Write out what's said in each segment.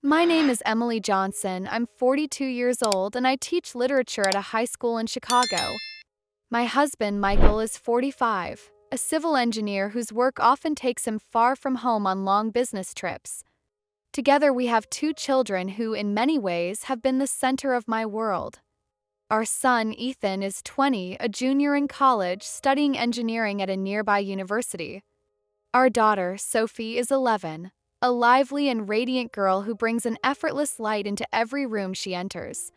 My name is Emily Johnson. I'm 42 years old and I teach literature at a high school in Chicago. My husband, Michael, is 45, a civil engineer whose work often takes him far from home on long business trips. Together, we have two children who, in many ways, have been the center of my world. Our son, Ethan, is 20, a junior in college, studying engineering at a nearby university. Our daughter, Sophie, is 11, a lively and radiant girl who brings an effortless light into every room she enters.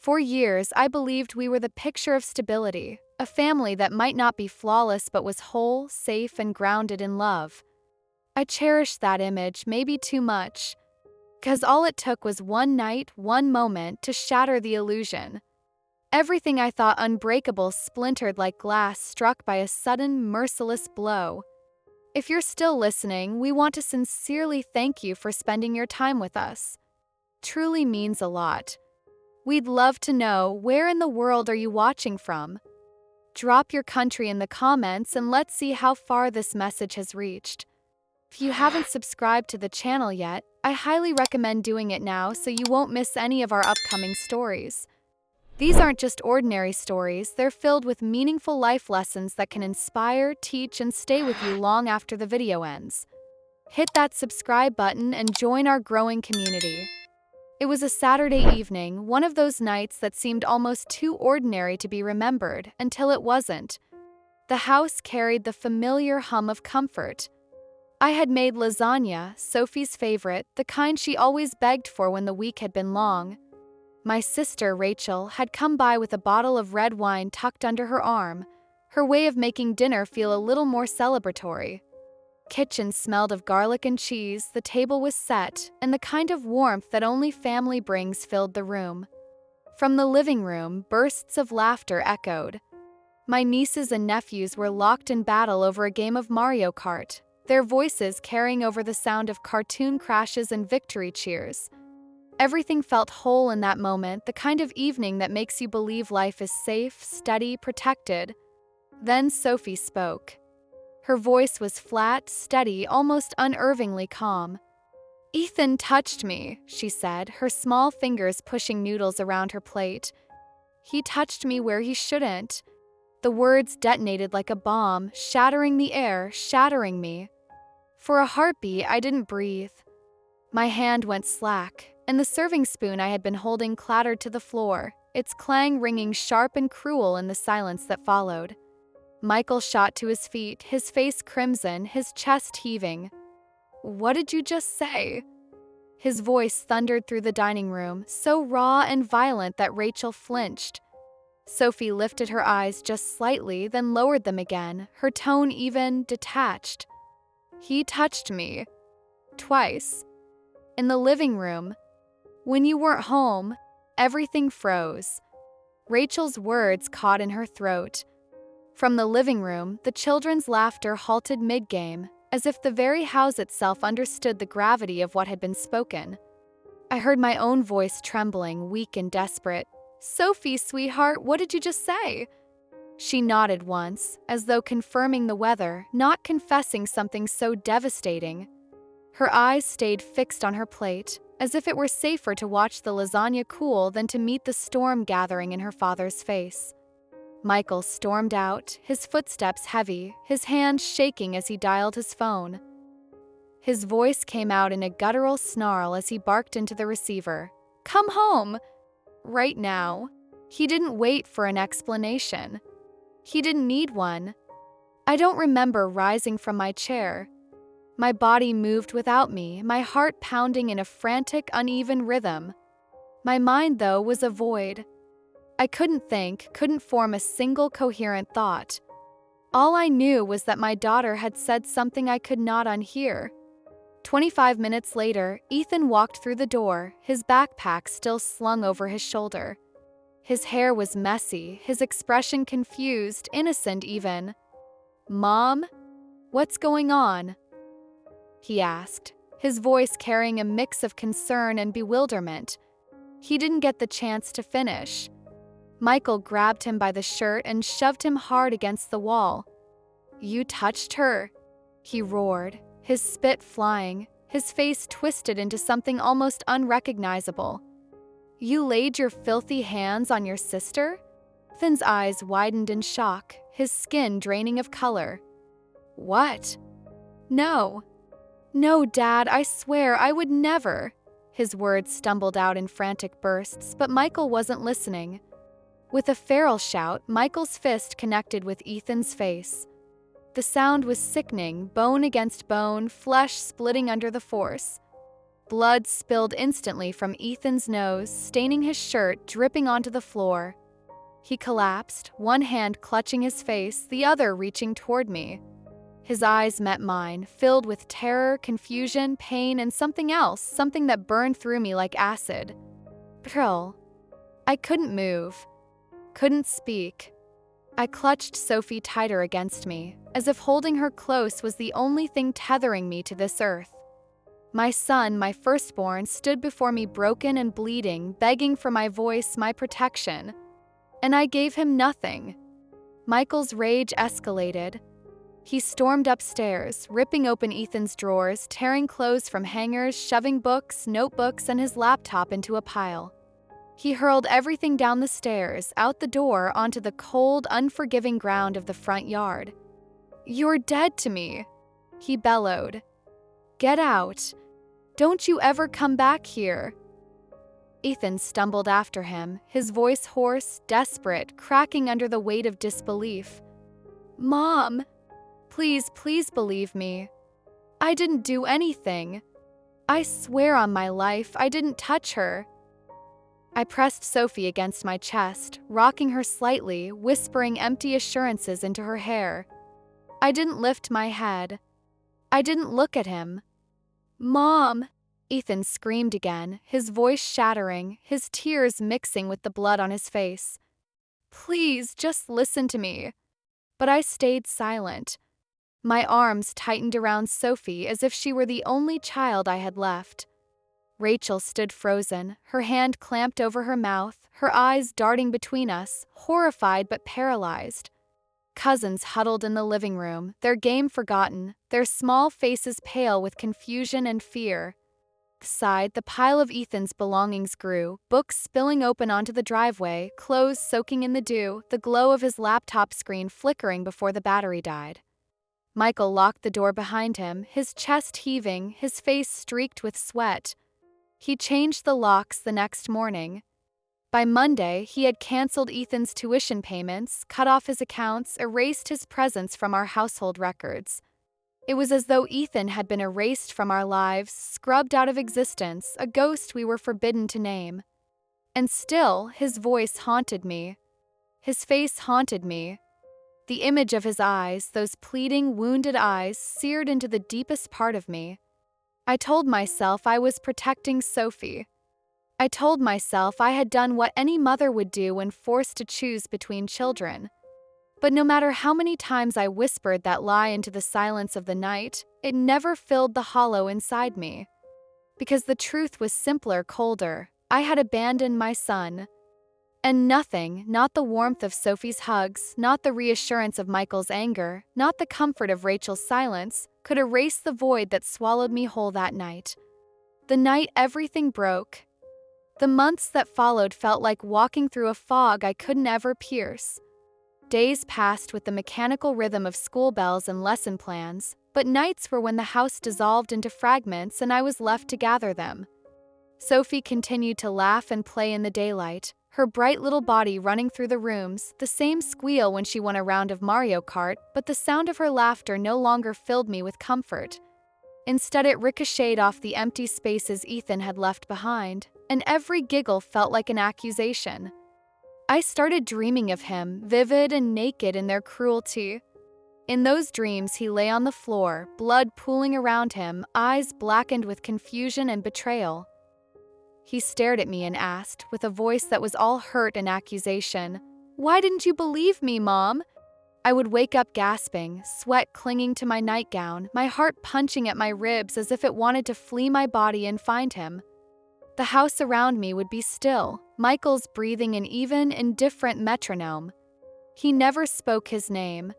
For years, I believed we were the picture of stability, a family that might not be flawless but was whole, safe, and grounded in love. I cherished that image, maybe too much, because all it took was one night, one moment, to shatter the illusion. Everything I thought unbreakable splintered like glass struck by a sudden, merciless blow. If you're still listening, we want to sincerely thank you for spending your time with us. Truly means a lot. We'd love to know, where in the world are you watching from? Drop your country in the comments and let's see how far this message has reached. If you haven't subscribed to the channel yet, I highly recommend doing it now so you won't miss any of our upcoming stories. These aren't just ordinary stories, they're filled with meaningful life lessons that can inspire, teach, and stay with you long after the video ends. Hit that subscribe button and join our growing community. It was a Saturday evening, one of those nights that seemed almost too ordinary to be remembered, until it wasn't. The house carried the familiar hum of comfort. I had made lasagna, Sophie's favorite, the kind she always begged for when the week had been long. My sister, Rachel, had come by with a bottle of red wine tucked under her arm, her way of making dinner feel a little more celebratory. Kitchen smelled of garlic and cheese, the table was set, and the kind of warmth that only family brings filled the room. From the living room, bursts of laughter echoed. My nieces and nephews were locked in battle over a game of Mario Kart, their voices carrying over the sound of cartoon crashes and victory cheers. Everything felt whole in that moment, the kind of evening that makes you believe life is safe, steady, protected. Then Sophie spoke. Her voice was flat, steady, almost unnervingly calm. "Ethan touched me," she said, her small fingers pushing noodles around her plate. "He touched me where he shouldn't." The words detonated like a bomb, shattering the air, shattering me. For a heartbeat, I didn't breathe. My hand went slack, and the serving spoon I had been holding clattered to the floor, its clang ringing sharp and cruel in the silence that followed. Michael shot to his feet, his face crimson, his chest heaving. "What did you just say?" His voice thundered through the dining room, so raw and violent that Rachel flinched. Sophie lifted her eyes just slightly, then lowered them again, her tone even, detached. "He touched me. Twice. In the living room. When you weren't home." Everything froze. Rachel's words caught in her throat. From the living room, the children's laughter halted mid-game, as if the very house itself understood the gravity of what had been spoken. I heard my own voice trembling, weak and desperate. "Sophie, sweetheart, what did you just say?" She nodded once, as though confirming the weather, not confessing something so devastating. Her eyes stayed fixed on her plate, as if it were safer to watch the lasagna cool than to meet the storm gathering in her father's face. Michael stormed out, his footsteps heavy, his hand shaking as he dialed his phone. His voice came out in a guttural snarl as he barked into the receiver. "Come home! Right now." He didn't wait for an explanation. He didn't need one. I don't remember rising from my chair. My body moved without me, my heart pounding in a frantic, uneven rhythm. My mind, though, was a void. I couldn't think, couldn't form a single coherent thought. All I knew was that my daughter had said something I could not unhear. 25 minutes later, Ethan walked through the door, his backpack still slung over his shoulder. His hair was messy, his expression confused, innocent even. "Mom? What's going on?" he asked, his voice carrying a mix of concern and bewilderment. He didn't get the chance to finish. Michael grabbed him by the shirt and shoved him hard against the wall. "You touched her?" he roared, his spit flying, his face twisted into something almost unrecognizable. "You laid your filthy hands on your sister?" Ethan's eyes widened in shock, his skin draining of color. "What?" "No. No, Dad, I swear I would never." His words stumbled out in frantic bursts, but Michael wasn't listening. With a feral shout, Michael's fist connected with Ethan's face. The sound was sickening, bone against bone, flesh splitting under the force. Blood spilled instantly from Ethan's nose, staining his shirt, dripping onto the floor. He collapsed, one hand clutching his face, the other reaching toward me. His eyes met mine, filled with terror, confusion, pain, and something else, something that burned through me like acid. Betrayal. I couldn't move. Couldn't speak. I clutched Sophie tighter against me, as if holding her close was the only thing tethering me to this earth. My son, my firstborn, stood before me broken and bleeding, begging for my voice, my protection. And I gave him nothing. Michael's rage escalated. He stormed upstairs, ripping open Ethan's drawers, tearing clothes from hangers, shoving books, notebooks, and his laptop into a pile. He hurled everything down the stairs, out the door, onto the cold, unforgiving ground of the front yard. "You're dead to me," he bellowed. "Get out. Don't you ever come back here." Ethan stumbled after him, his voice hoarse, desperate, cracking under the weight of disbelief. "Mom, please, please believe me. I didn't do anything. I swear on my life I didn't touch her." I pressed Sophie against my chest, rocking her slightly, whispering empty assurances into her hair. I didn't lift my head. I didn't look at him. "Mom!" Ethan screamed again, his voice shattering, his tears mixing with the blood on his face. "Please, just listen to me." But I stayed silent. My arms tightened around Sophie as if she were the only child I had left. Rachel stood frozen, her hand clamped over her mouth, her eyes darting between us, horrified but paralyzed. Cousins huddled in the living room, their game forgotten, their small faces pale with confusion and fear. Beside, the pile of Ethan's belongings grew, books spilling open onto the driveway, clothes soaking in the dew, the glow of his laptop screen flickering before the battery died. Michael locked the door behind him, his chest heaving, his face streaked with sweat. He changed the locks the next morning. By Monday, he had canceled Ethan's tuition payments, cut off his accounts, erased his presence from our household records. It was as though Ethan had been erased from our lives, scrubbed out of existence, a ghost we were forbidden to name. And still, his voice haunted me. His face haunted me. The image of his eyes, those pleading, wounded eyes, seared into the deepest part of me. I told myself I was protecting Sophie. I told myself I had done what any mother would do when forced to choose between children. But no matter how many times I whispered that lie into the silence of the night, it never filled the hollow inside me. Because the truth was simpler, colder. I had abandoned my son. And nothing, not the warmth of Sophie's hugs, not the reassurance of Michael's anger, not the comfort of Rachel's silence, could erase the void that swallowed me whole that night. The night everything broke. The months that followed felt like walking through a fog I couldn't ever pierce. Days passed with the mechanical rhythm of school bells and lesson plans, but nights were when the house dissolved into fragments and I was left to gather them. Sophie continued to laugh and play in the daylight, her bright little body running through the rooms, the same squeal when she won a round of Mario Kart, but the sound of her laughter no longer filled me with comfort. Instead, it ricocheted off the empty spaces Ethan had left behind, and every giggle felt like an accusation. I started dreaming of him, vivid and naked in their cruelty. In those dreams, he lay on the floor, blood pooling around him, eyes blackened with confusion and betrayal. He stared at me and asked, with a voice that was all hurt and accusation, "Why didn't you believe me, Mom?" I would wake up gasping, sweat clinging to my nightgown, my heart punching at my ribs as if it wanted to flee my body and find him. The house around me would be still, Michael's breathing an even, indifferent metronome. He never spoke his name.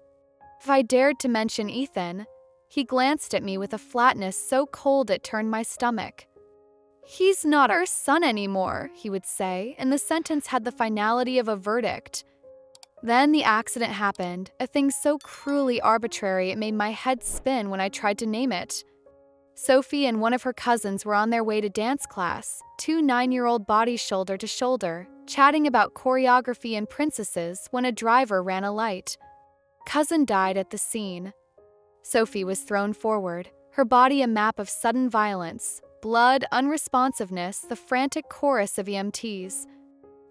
If I dared to mention Ethan, He glanced at me with a flatness so cold it turned my stomach. "He's not our son anymore," he would say, and the sentence had the finality of a verdict. Then the accident happened, a thing so cruelly arbitrary it made my head spin when I tried to name it. Sophie and one of her cousins were on their way to dance class, two 9-year-old bodies shoulder to shoulder, chatting about choreography and princesses when a driver ran a light. Cousin died at the scene. Sophie was thrown forward, her body a map of sudden violence, blood, unresponsiveness, the frantic chorus of EMTs.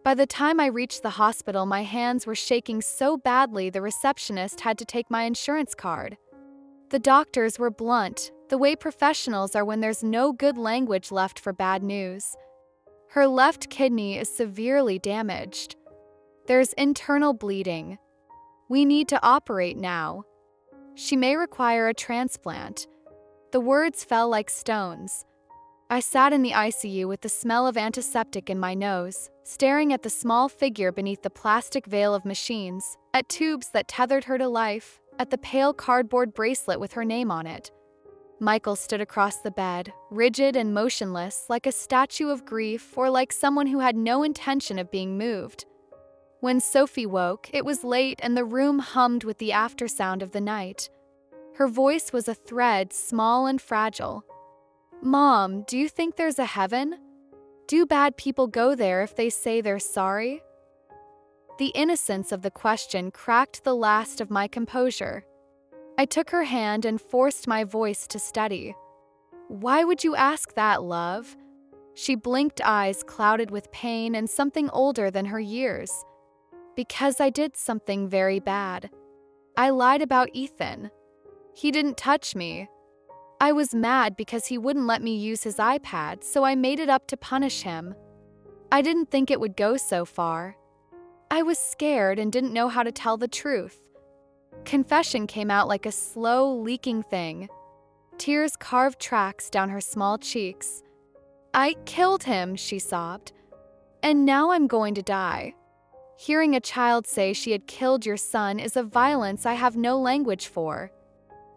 By the time I reached the hospital, my hands were shaking so badly the receptionist had to take my insurance card. The doctors were blunt, the way professionals are when there's no good language left for bad news. Her left kidney is severely damaged. There's internal bleeding. We need to operate now. She may require a transplant. The words fell like stones. I sat in the ICU with the smell of antiseptic in my nose, staring at the small figure beneath the plastic veil of machines, at tubes that tethered her to life, at the pale cardboard bracelet with her name on it. Michael stood across the bed, rigid and motionless, like a statue of grief or like someone who had no intention of being moved. When Sophie woke, it was late and the room hummed with the aftersound of the night. Her voice was a thread, small and fragile. "Mom, do you think there's a heaven? Do bad people go there if they say they're sorry?" The innocence of the question cracked the last of my composure. I took her hand and forced my voice to steady. "Why would you ask that, love?" She blinked, eyes clouded with pain and something older than her years. "Because I did something very bad. I lied about Ethan. He didn't touch me. I was mad because he wouldn't let me use his iPad, so I made it up to punish him. I didn't think it would go so far. I was scared and didn't know how to tell the truth." Confession came out like a slow, leaking thing. Tears carved tracks down her small cheeks. "I killed him," she sobbed. "And now I'm going to die." Hearing a child say she had killed your son is a violence I have no language for.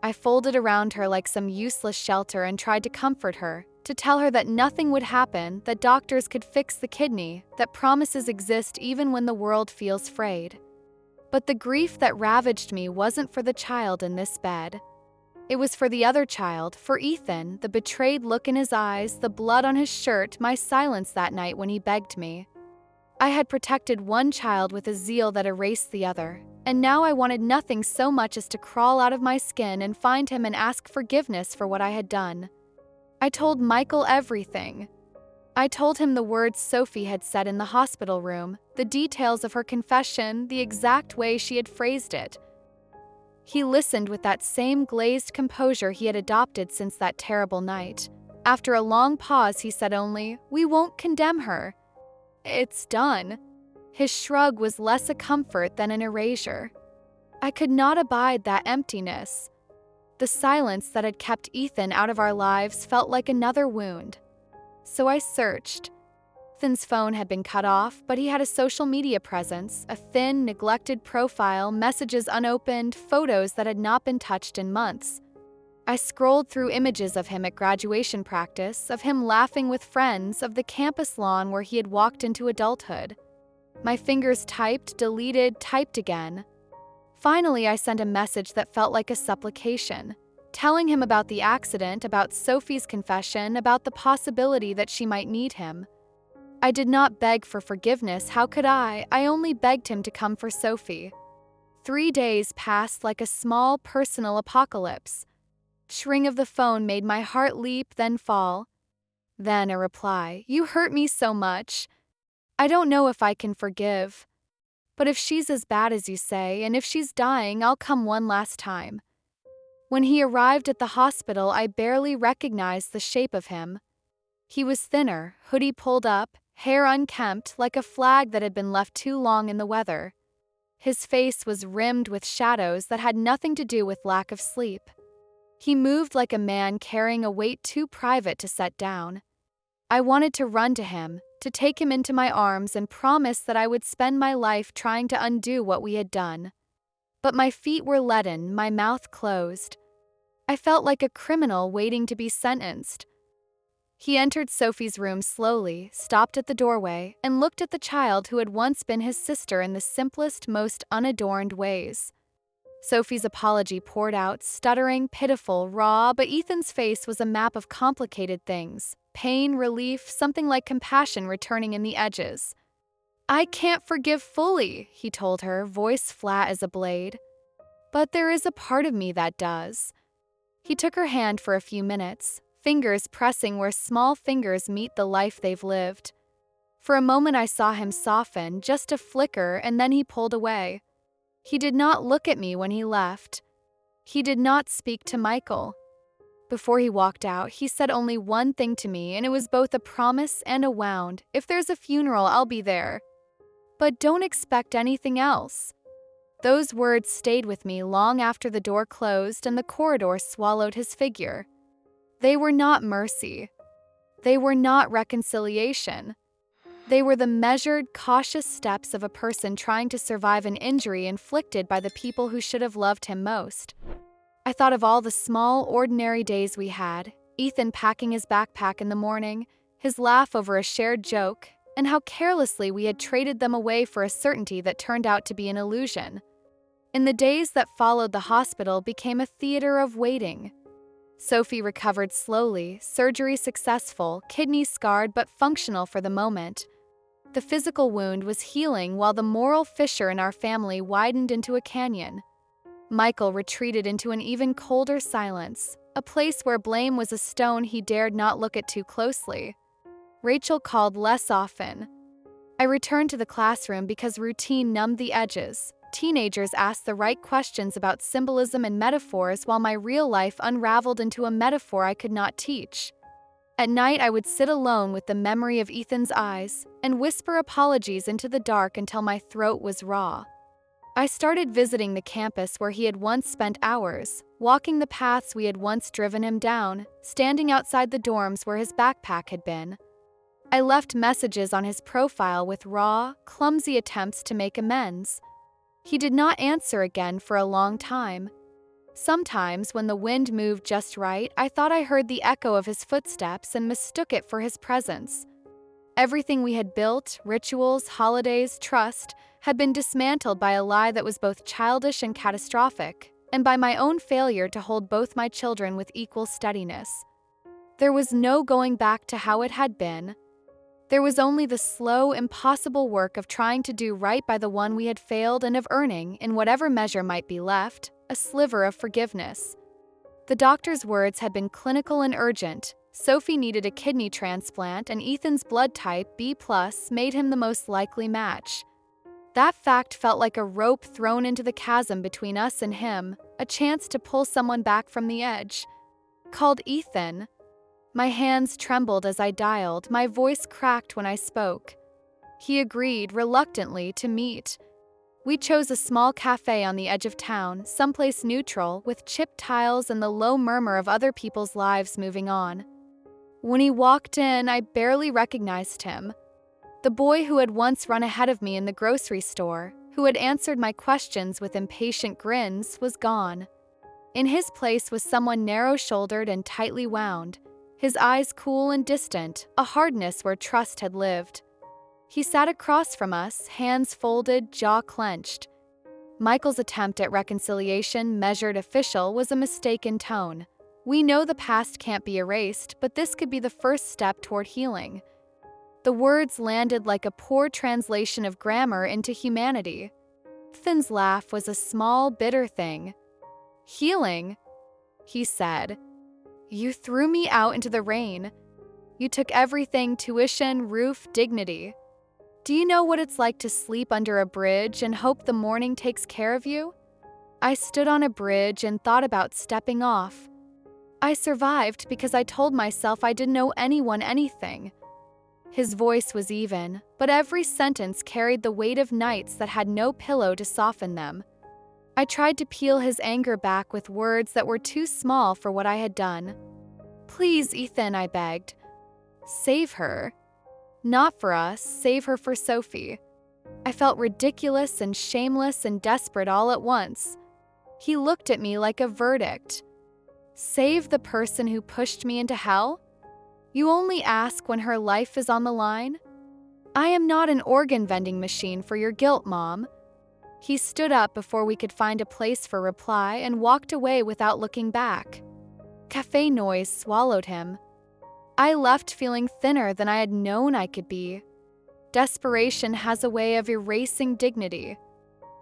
I folded around her like some useless shelter and tried to comfort her, to tell her that nothing would happen, that doctors could fix the kidney, that promises exist even when the world feels frayed. But the grief that ravaged me wasn't for the child in this bed. It was for the other child, for Ethan, the betrayed look in his eyes, the blood on his shirt, my silence that night when he begged me. I had protected one child with a zeal that erased the other, and now I wanted nothing so much as to crawl out of my skin and find him and ask forgiveness for what I had done. I told Michael everything. I told him the words Sophie had said in the hospital room, the details of her confession, the exact way she had phrased it. He listened with that same glazed composure he had adopted since that terrible night. After a long pause, he said only, "We won't condemn her. It's done." His shrug was less a comfort than an erasure. I could not abide that emptiness. The silence that had kept Ethan out of our lives felt like another wound. So I searched. Ethan's phone had been cut off, but he had a social media presence, a thin, neglected profile, messages unopened, photos that had not been touched in months. I scrolled through images of him at graduation practice, of him laughing with friends, of the campus lawn where he had walked into adulthood. My fingers typed, deleted, typed again. Finally, I sent a message that felt like a supplication, telling him about the accident, about Sophie's confession, about the possibility that she might need him. I did not beg for forgiveness, how could I? I only begged him to come for Sophie. 3 days passed like a small personal apocalypse. Ring of the phone made my heart leap, then fall. Then a reply, "You hurt me so much. I don't know if I can forgive. But if she's as bad as you say, and if she's dying, I'll come one last time." When he arrived at the hospital, I barely recognized the shape of him. He was thinner, hoodie pulled up, hair unkempt, like a flag that had been left too long in the weather. His face was rimmed with shadows that had nothing to do with lack of sleep. He moved like a man carrying a weight too private to set down. I wanted to run to him, to take him into my arms and promise that I would spend my life trying to undo what we had done. But my feet were leaden, my mouth closed. I felt like a criminal waiting to be sentenced. He entered Sophie's room slowly, stopped at the doorway, and looked at the child who had once been his sister in the simplest, most unadorned ways. Sophie's apology poured out, stuttering, pitiful, raw, but Ethan's face was a map of complicated things: pain, relief, something like compassion returning in the edges. "I can't forgive fully," he told her, voice flat as a blade. "But there is a part of me that does." He took her hand for a few minutes, fingers pressing where small fingers meet the life they've lived. For a moment I saw him soften, just a flicker, and then he pulled away. He did not look at me when he left. He did not speak to Michael. Before he walked out, he said only one thing to me, and it was both a promise and a wound: "If there's a funeral, I'll be there. But don't expect anything else." Those words stayed with me long after the door closed and the corridor swallowed his figure. They were not mercy. They were not reconciliation. They were the measured, cautious steps of a person trying to survive an injury inflicted by the people who should have loved him most. I thought of all the small, ordinary days we had: Ethan packing his backpack in the morning, his laugh over a shared joke, and how carelessly we had traded them away for a certainty that turned out to be an illusion. In the days that followed, the hospital became a theater of waiting. Sophie recovered slowly, surgery successful, kidney scarred but functional for the moment. The physical wound was healing while the moral fissure in our family widened into a canyon. Michael retreated into an even colder silence, a place where blame was a stone he dared not look at too closely. Rachel called less often. I returned to the classroom because routine numbed the edges. Teenagers asked the right questions about symbolism and metaphors while my real life unraveled into a metaphor I could not teach. At night, I would sit alone with the memory of Ethan's eyes and whisper apologies into the dark until my throat was raw. I started visiting the campus where he had once spent hours, walking the paths we had once driven him down, standing outside the dorms where his backpack had been. I left messages on his profile with raw, clumsy attempts to make amends. He did not answer again for a long time. Sometimes, when the wind moved just right, I thought I heard the echo of his footsteps and mistook it for his presence. Everything we had built, rituals, holidays, trust, had been dismantled by a lie that was both childish and catastrophic, and by my own failure to hold both my children with equal steadiness. There was no going back to how it had been. There was only the slow, impossible work of trying to do right by the one we had failed and of earning, in whatever measure might be left, a sliver of forgiveness. The doctor's words had been clinical and urgent. Sophie needed a kidney transplant, and Ethan's blood type, B+, made him the most likely match. That fact felt like a rope thrown into the chasm between us and him, a chance to pull someone back from the edge. Called Ethan. My hands trembled as I dialed, my voice cracked when I spoke. He agreed, reluctantly, to meet. We chose a small cafe on the edge of town, someplace neutral, with chipped tiles and the low murmur of other people's lives moving on. When he walked in, I barely recognized him. The boy who had once run ahead of me in the grocery store, who had answered my questions with impatient grins, was gone. In his place was someone narrow-shouldered and tightly wound, his eyes cool and distant, a hardness where trust had lived. He sat across from us, hands folded, jaw clenched. Michael's attempt at reconciliation, measured official, was a mistake in tone. We know the past can't be erased, but this could be the first step toward healing. The words landed like a poor translation of grammar into humanity. Ethan's laugh was a small, bitter thing. "Healing?" he said. "You threw me out into the rain. You took everything: tuition, roof, dignity. Do you know what it's like to sleep under a bridge and hope the morning takes care of you? I stood on a bridge and thought about stepping off. I survived because I told myself I didn't owe anyone anything." His voice was even, but every sentence carried the weight of nights that had no pillow to soften them. I tried to peel his anger back with words that were too small for what I had done. "Please, Ethan," I begged. "Save her. Not for us, save her for Sophie." I felt ridiculous and shameless and desperate all at once. He looked at me like a verdict. Save the person who pushed me into hell? You only ask when her life is on the line? I am not an organ vending machine for your guilt, Mom. He stood up before we could find a place for reply and walked away without looking back. Cafe noise swallowed him. I left feeling thinner than I had known I could be. Desperation has a way of erasing dignity.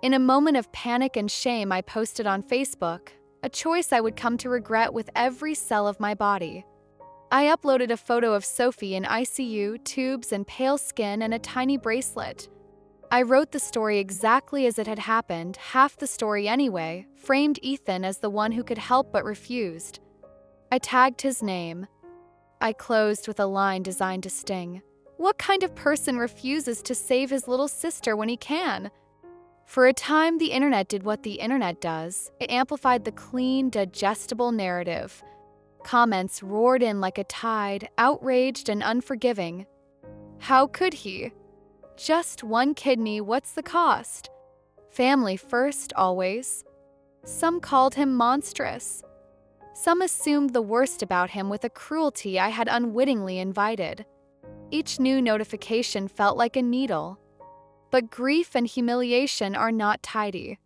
In a moment of panic and shame, I posted on Facebook, a choice I would come to regret with every cell of my body. I uploaded a photo of Sophie in ICU, tubes and pale skin and a tiny bracelet. I wrote the story exactly as it had happened, half the story anyway, framed Ethan as the one who could help but refused. I tagged his name. I closed with a line designed to sting. What kind of person refuses to save his little sister when he can? For a time, the internet did what the internet does. It amplified the clean, digestible narrative. Comments roared in like a tide, outraged and unforgiving. How could he? Just one kidney, what's the cost? Family first, always. Some called him monstrous. Some assumed the worst about him with a cruelty I had unwittingly invited. Each new notification felt like a needle. But grief and humiliation are not tidy.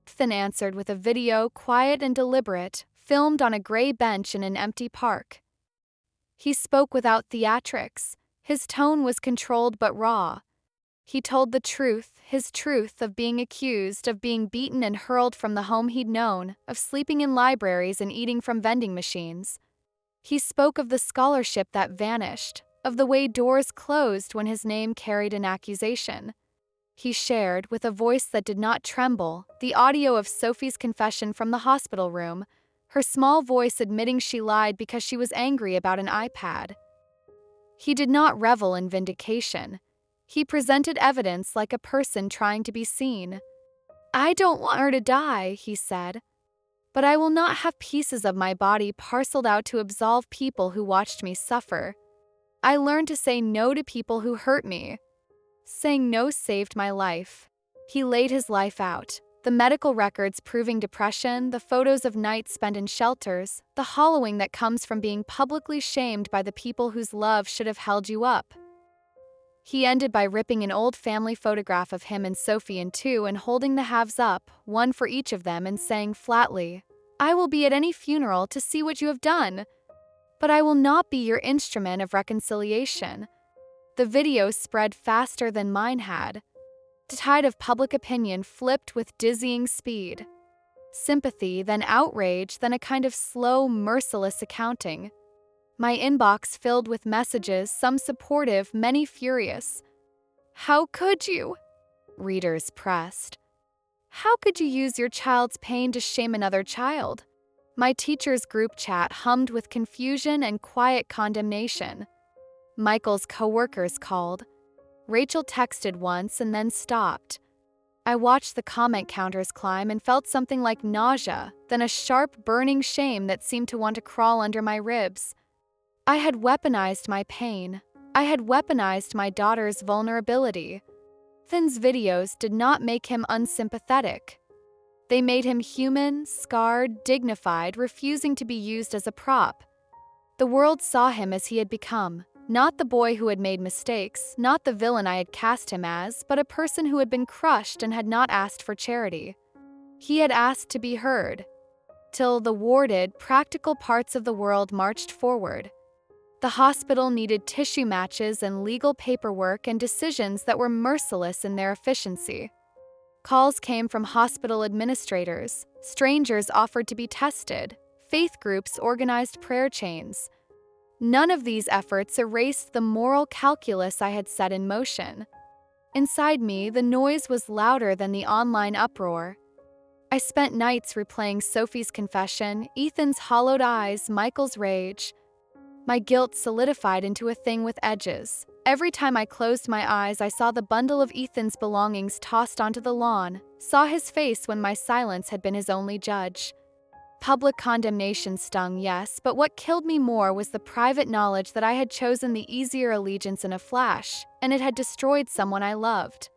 Ethan answered with a video, quiet and deliberate, filmed on a gray bench in an empty park. He spoke without theatrics. His tone was controlled but raw. He told the truth, his truth of being accused, of being beaten and hurled from the home he'd known, of sleeping in libraries and eating from vending machines. He spoke of the scholarship that vanished, of the way doors closed when his name carried an accusation. He shared, with a voice that did not tremble, the audio of Sophie's confession from the hospital room, her small voice admitting she lied because she was angry about an iPad. He did not revel in vindication. He presented evidence like a person trying to be seen. I don't want her to die, he said, but I will not have pieces of my body parceled out to absolve people who watched me suffer. I learned to say no to people who hurt me. Saying no saved my life. He laid his life out. The medical records proving depression, the photos of nights spent in shelters, the hollowing that comes from being publicly shamed by the people whose love should have held you up. He ended by ripping an old family photograph of him and Sophie in two and holding the halves up, one for each of them, and saying flatly, I will be at any funeral to see what you have done, but I will not be your instrument of reconciliation. The video spread faster than mine had. The tide of public opinion flipped with dizzying speed. Sympathy, then outrage, then a kind of slow, merciless accounting. My inbox filled with messages, some supportive, many furious. How could you? Readers pressed. How could you use your child's pain to shame another child? My teacher's group chat hummed with confusion and quiet condemnation. Michael's coworkers called. Rachel texted once and then stopped. I watched the comment counters climb and felt something like nausea, then a sharp, burning shame that seemed to want to crawl under my ribs. I had weaponized my pain. I had weaponized my daughter's vulnerability. Ethan's videos did not make him unsympathetic. They made him human, scarred, dignified, refusing to be used as a prop. The world saw him as he had become, not the boy who had made mistakes, not the villain I had cast him as, but a person who had been crushed and had not asked for charity. He had asked to be heard. Till the warded, practical parts of the world marched forward. The hospital needed tissue matches and legal paperwork and decisions that were merciless in their efficiency. Calls came from hospital administrators. Strangers offered to be tested. Faith groups organized prayer chains. None of these efforts erased the moral calculus I had set in motion. Inside me, the noise was louder than the online uproar. I spent nights replaying Sophie's confession, Ethan's hollowed eyes, Michael's rage. My guilt solidified into a thing with edges. Every time I closed my eyes, I saw the bundle of Ethan's belongings tossed onto the lawn, saw his face when my silence had been his only judge. Public condemnation stung, yes, but what killed me more was the private knowledge that I had chosen the easier allegiance in a flash, and it had destroyed someone I loved.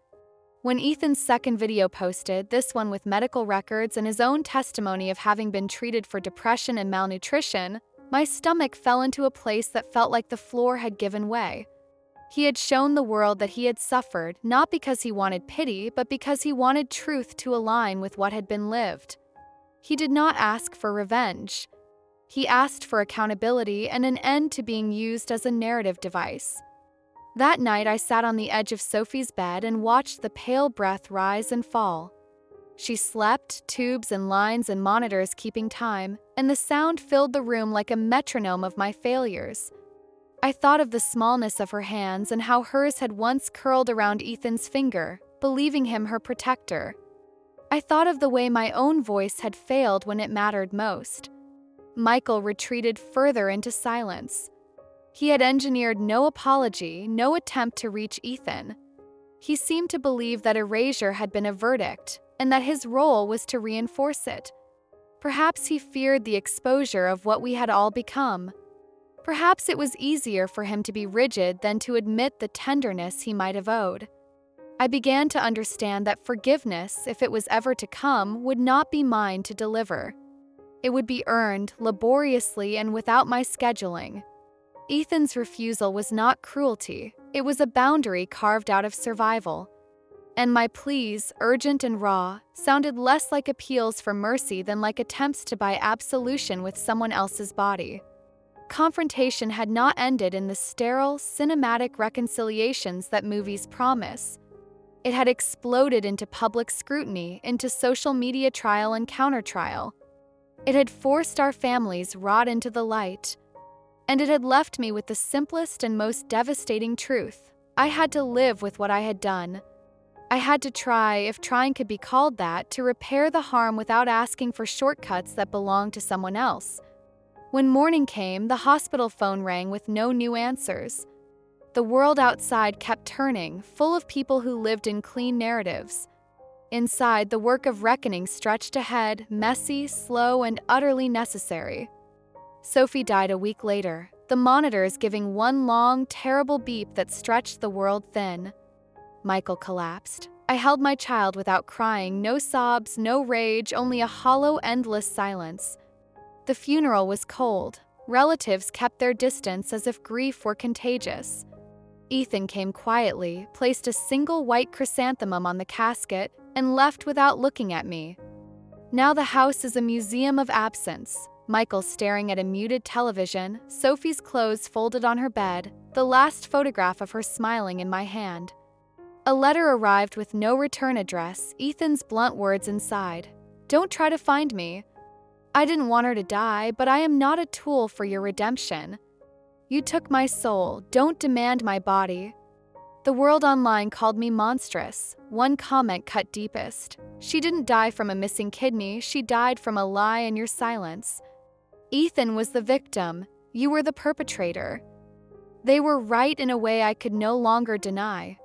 When Ethan's second video posted, this one with medical records and his own testimony of having been treated for depression and malnutrition, my stomach fell into a place that felt like the floor had given way. He had shown the world that he had suffered, not because he wanted pity, but because he wanted truth to align with what had been lived. He did not ask for revenge. He asked for accountability and an end to being used as a narrative device. That night, I sat on the edge of Sophie's bed and watched the pale breath rise and fall. She slept, tubes and lines and monitors keeping time, and the sound filled the room like a metronome of my failures. I thought of the smallness of her hands and how hers had once curled around Ethan's finger, believing him her protector. I thought of the way my own voice had failed when it mattered most. Michael retreated further into silence. He had engineered no apology, no attempt to reach Ethan. He seemed to believe that erasure had been a verdict, and that his role was to reinforce it. Perhaps he feared the exposure of what we had all become. Perhaps it was easier for him to be rigid than to admit the tenderness he might have owed. I began to understand that forgiveness, if it was ever to come, would not be mine to deliver. It would be earned laboriously and without my scheduling. Ethan's refusal was not cruelty, it was a boundary carved out of survival. And my pleas, urgent and raw, sounded less like appeals for mercy than like attempts to buy absolution with someone else's body. Confrontation had not ended in the sterile, cinematic reconciliations that movies promise. It had exploded into public scrutiny, into social media trial and countertrial. It had forced our families rot into the light. And it had left me with the simplest and most devastating truth. I had to live with what I had done. I had to try, if trying could be called that, to repair the harm without asking for shortcuts that belonged to someone else. When morning came, the hospital phone rang with no new answers. The world outside kept turning, full of people who lived in clean narratives. Inside, the work of reckoning stretched ahead, messy, slow, and utterly necessary. Sophie died a week later, the monitors giving one long, terrible beep that stretched the world thin. Michael collapsed. I held my child without crying, no sobs, no rage, only a hollow, endless silence. The funeral was cold. Relatives kept their distance as if grief were contagious. Ethan came quietly, placed a single white chrysanthemum on the casket, and left without looking at me. Now the house is a museum of absence. Michael staring at a muted television, Sophie's clothes folded on her bed, the last photograph of her smiling in my hand. A letter arrived with no return address, Ethan's blunt words inside. "Don't try to find me. I didn't want her to die, but I am not a tool for your redemption. You took my soul, don't demand my body." The world online called me monstrous. One comment cut deepest. "She didn't die from a missing kidney, she died from a lie and your silence." Ethan was the victim, you were the perpetrator. They were right in a way I could no longer deny.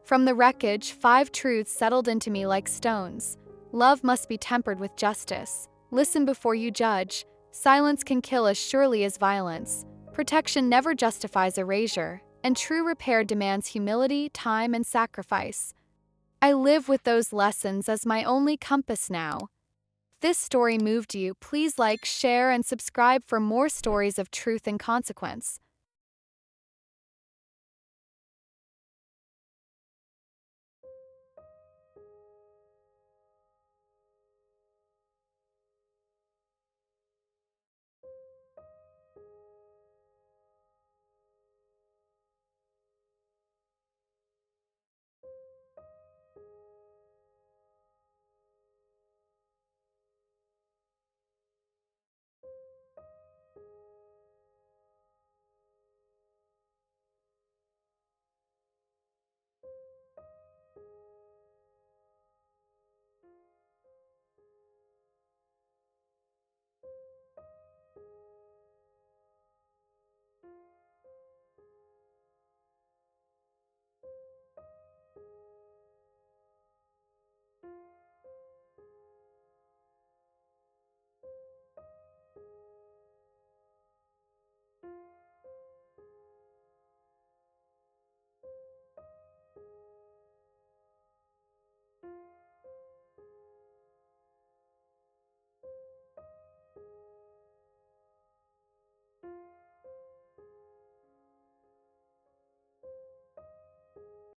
From the wreckage, 5 truths settled into me like stones. Love must be tempered with justice. Listen before you judge. Silence can kill as surely as violence. Protection never justifies erasure, and true repair demands humility, time, and sacrifice. I live with those lessons as my only compass now. If this story moved you, please like, share, and subscribe for more stories of truth and consequence.